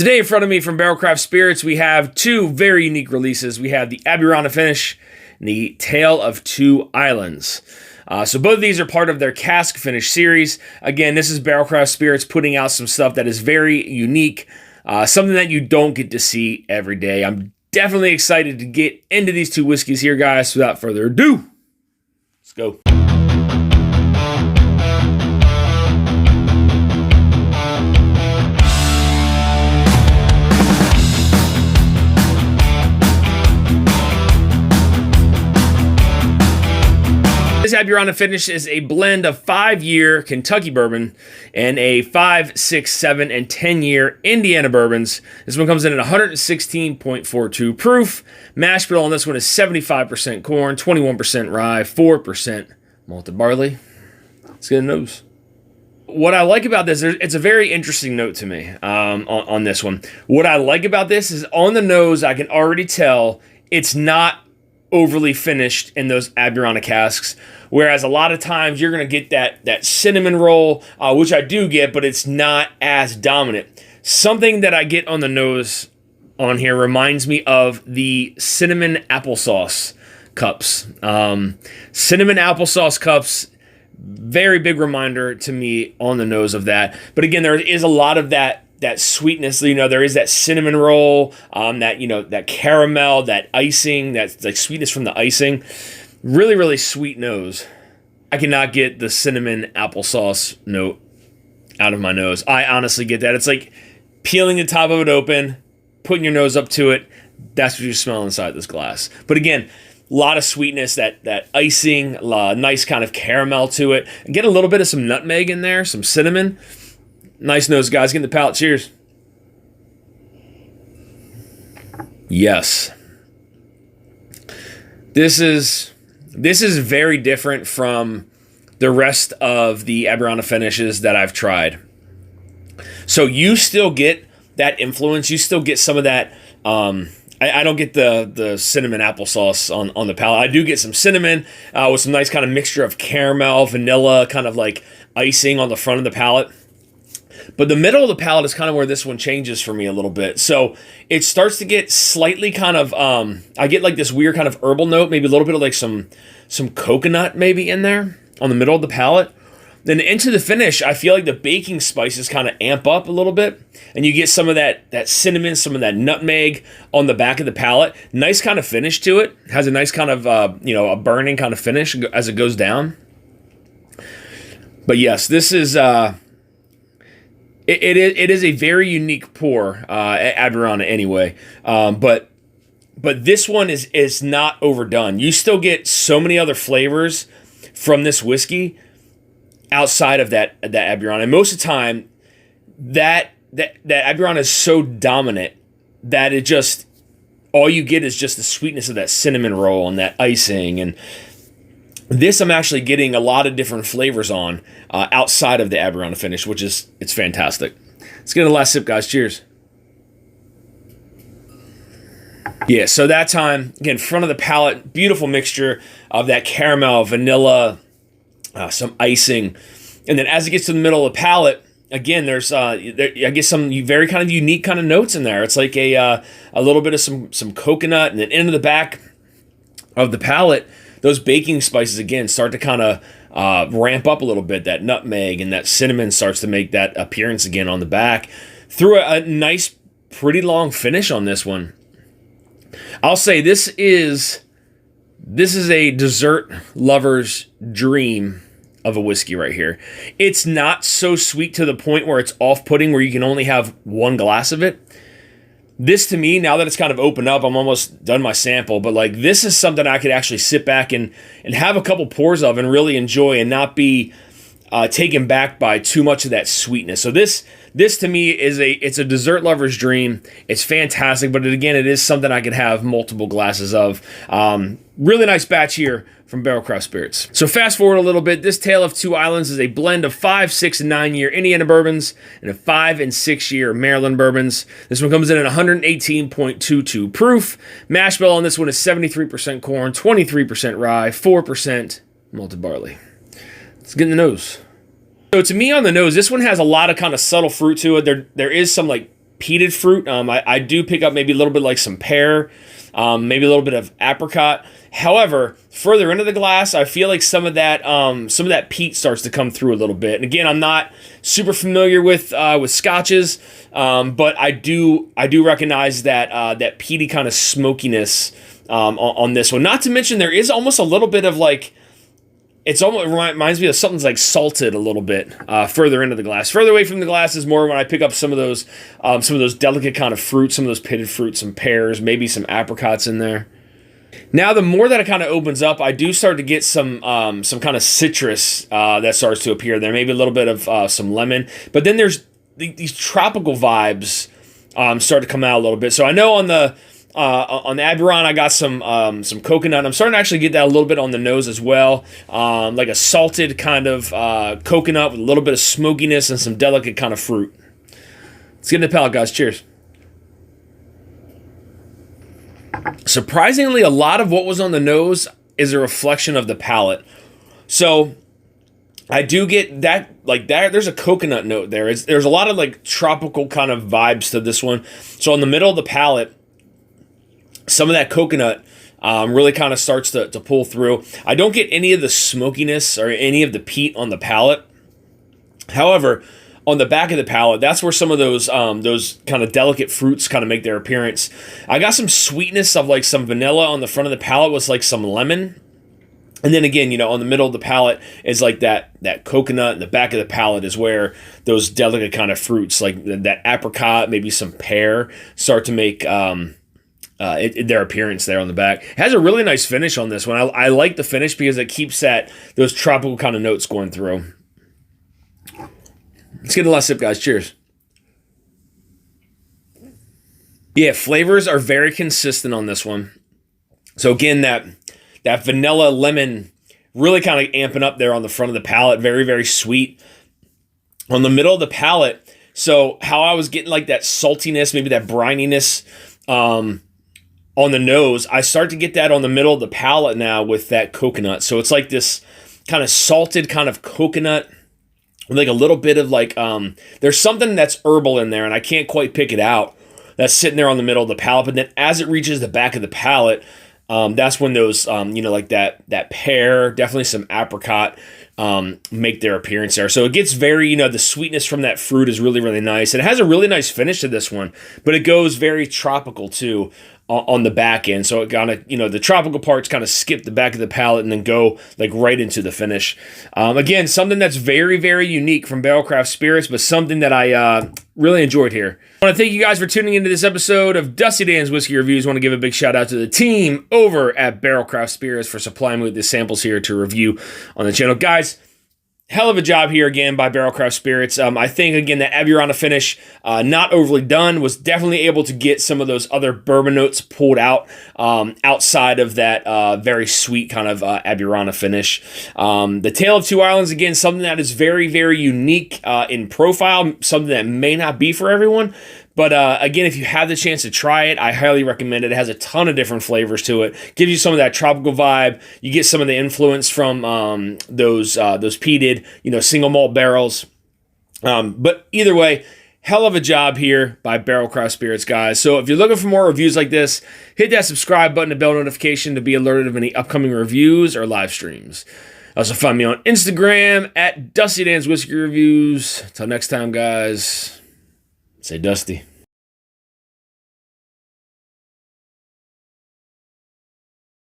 Today in front of me from Barrell Craft Spirits, we have two very unique releases. We have the Amburana Finish and the Tale of Two Islands. So both of these are part of their Cask Finish series. Again, this is Barrell Craft Spirits putting out some stuff that is very unique, something that you don't get to see every day. I'm definitely excited to get into these two whiskeys here, guys. Without further ado, let's go. This Amburana Finish is a blend of 5-year Kentucky bourbon and a 5, 6, 7, and 10-year Indiana bourbons. This one comes in at 116.42 proof. Mash bill on this one is 75% corn, 21% rye, 4% malted barley. Let's get a nose. What I like about this, it's a very interesting note to me on this one. What I like about this is on the nose, I can already tell it's not overly finished in those Amburana casks, whereas a lot of times you're going to get that cinnamon roll, which I do get, but it's not as dominant. Something that I get on the nose on here reminds me of the cinnamon applesauce cups. Cinnamon applesauce cups, very big reminder to me on the nose of that. But again, there is a lot of that sweetness, there is that cinnamon roll, that caramel, that icing, that like sweetness from the icing. Really, really sweet nose. I cannot get the cinnamon applesauce note out of my nose. I honestly get that. It's like peeling the top of it open, putting your nose up to it. That's what you smell inside this glass. But again, a lot of sweetness, that icing, nice kind of caramel to it. And get a little bit of some nutmeg in there, some cinnamon. Nice nose, guys. Get in the palate. Cheers. Yes. This is very different from the rest of the Amburana finishes that I've tried. So you still get that influence. You still get some of that. I don't get the cinnamon applesauce on the palate. I do get some cinnamon with some nice kind of mixture of caramel, vanilla, kind of like icing on the front of the palate. But the middle of the palate is kind of where this one changes for me a little bit. So it starts to get slightly kind of, I get like this weird kind of herbal note, maybe a little bit of like some coconut maybe in there on the middle of the palate. Then into the finish, I feel like the baking spices kind of amp up a little bit. And you get some of that cinnamon, some of that nutmeg on the back of the palate. Nice kind of finish to it. Has a nice kind of, a burning kind of finish as it goes down. But yes, this is... It is a very unique pour at Amburana anyway, but this one is not overdone. You still get so many other flavors from this whiskey outside of that Amburana. And most of the time, that Amburana is so dominant that it just all you get is just the sweetness of that cinnamon roll and that icing. And this I'm actually getting a lot of different flavors on outside of the Amburana finish, which is, it's fantastic. Let's get a last sip, guys. Cheers. Yeah, so that time, again, front of the palate, beautiful mixture of that caramel, vanilla, some icing. And then as it gets to the middle of the palate, again, there's, I guess, some very kind of unique kind of notes in there. It's like a little bit of some coconut, and then into the back of the palate, those baking spices, again, start to kind of ramp up a little bit. That nutmeg and that cinnamon starts to make that appearance again on the back. Through a nice, pretty long finish on this one. I'll say this is a dessert lover's dream of a whiskey right here. It's not so sweet to the point where it's off-putting, where you can only have one glass of it. This, to me, now that it's kind of opened up, I'm almost done my sample, but like this is something I could actually sit back and have a couple pours of and really enjoy and not be taken back by too much of that sweetness. So this to me it's a dessert lover's dream. It's fantastic, but it is something I could have multiple glasses of. Really nice batch here from Barrell Craft Spirits. So fast forward a little bit. This Tale of Two Islands is a blend of 5, 6, and 9-year Indiana bourbons and a 5 and 6-year Maryland bourbons. This one comes in at 118.22 proof. Mash bill on this one is 73% corn, 23% rye, 4% malted barley. Let's get in the nose. So to me on the nose, this one has a lot of kind of subtle fruit to it. There is some like peated fruit. I do pick up maybe a little bit like some pear, maybe a little bit of apricot. However, further into the glass, I feel like some of that peat starts to come through a little bit. And again, I'm not super familiar with scotches, but I do recognize that peaty kind of smokiness on this one. Not to mention, there is almost a little bit of like, it reminds me of something's like salted a little bit further into the glass. Further away from the glass is more when I pick up some of those delicate kind of fruits, some of those pitted fruits, some pears, maybe some apricots in there. Now, the more that it kind of opens up, I do start to get some kind of citrus that starts to appear there. Maybe a little bit of some lemon. But then there's these tropical vibes start to come out a little bit. So I know on the Amburana, I got some coconut. I'm starting to actually get that a little bit on the nose as well. Like a salted kind of coconut with a little bit of smokiness and some delicate kind of fruit. Let's get in the palate, guys. Cheers. Surprisingly, a lot of what was on the nose is a reflection of the palate. So I do get that, like that. There's a coconut note there. There's a lot of like tropical kind of vibes to this one. So in the middle of the palate, some of that coconut really kind of starts to pull through. I don't get any of the smokiness or any of the peat on the palate. However, on the back of the palate, that's where some of those kind of delicate fruits kind of make their appearance. I got some sweetness of like some vanilla on the front of the palate with like some lemon. And then again, on the middle of the palate is like that coconut, and the back of the palate is where those delicate kind of fruits, like that apricot, maybe some pear, start to make their appearance there on the back. It has a really nice finish on this one. I like the finish because it keeps those tropical kind of notes going through. Let's get a last sip, guys. Cheers. Yeah, flavors are very consistent on this one. So again, that vanilla lemon really kind of amping up there on the front of the palate. Very, very sweet. On the middle of the palate, so how I was getting like that saltiness, maybe that brininess on the nose, I start to get that on the middle of the palate now with that coconut. So it's like this kind of salted kind of coconut, like a little bit of like, there's something that's herbal in there and I can't quite pick it out. That's sitting there on the middle of the palate. But then as it reaches the back of the palate, that's when those, like that pear, definitely some apricot, make their appearance there. So it gets very, the sweetness from that fruit is really, really nice. And it has a really nice finish to this one, but it goes very tropical too on the back end. So it kind of, the tropical parts kind of skip the back of the palate and then go like right into the finish. Again, something that's very, very unique from Barrell Craft Spirits, but something that I really enjoyed here. I want to thank you guys for tuning into this episode of Dusty Dan's Whiskey Reviews. I want to give a big shout out to the team over at Barrell Craft Spirits for supplying me with the samples here to review on the channel. Guys, hell of a job here again by Barrell Craft Spirits. I think, again, the Amburana Finish, not overly done, was definitely able to get some of those other bourbon notes pulled out outside of that very sweet kind of Amburana Finish. The Tale of Two Islands, again, something that is very, very unique in profile, something that may not be for everyone. But again, if you have the chance to try it, I highly recommend it. It has a ton of different flavors to it. Gives you some of that tropical vibe. You get some of the influence from those peated, single malt barrels. But either way, hell of a job here by Barrell Craft Spirits, guys. So if you're looking for more reviews like this, hit that subscribe button and bell notification to be alerted of any upcoming reviews or live streams. Also find me on Instagram at Dusty Dan's Whiskey Reviews. Until next time, guys. Say Dusty.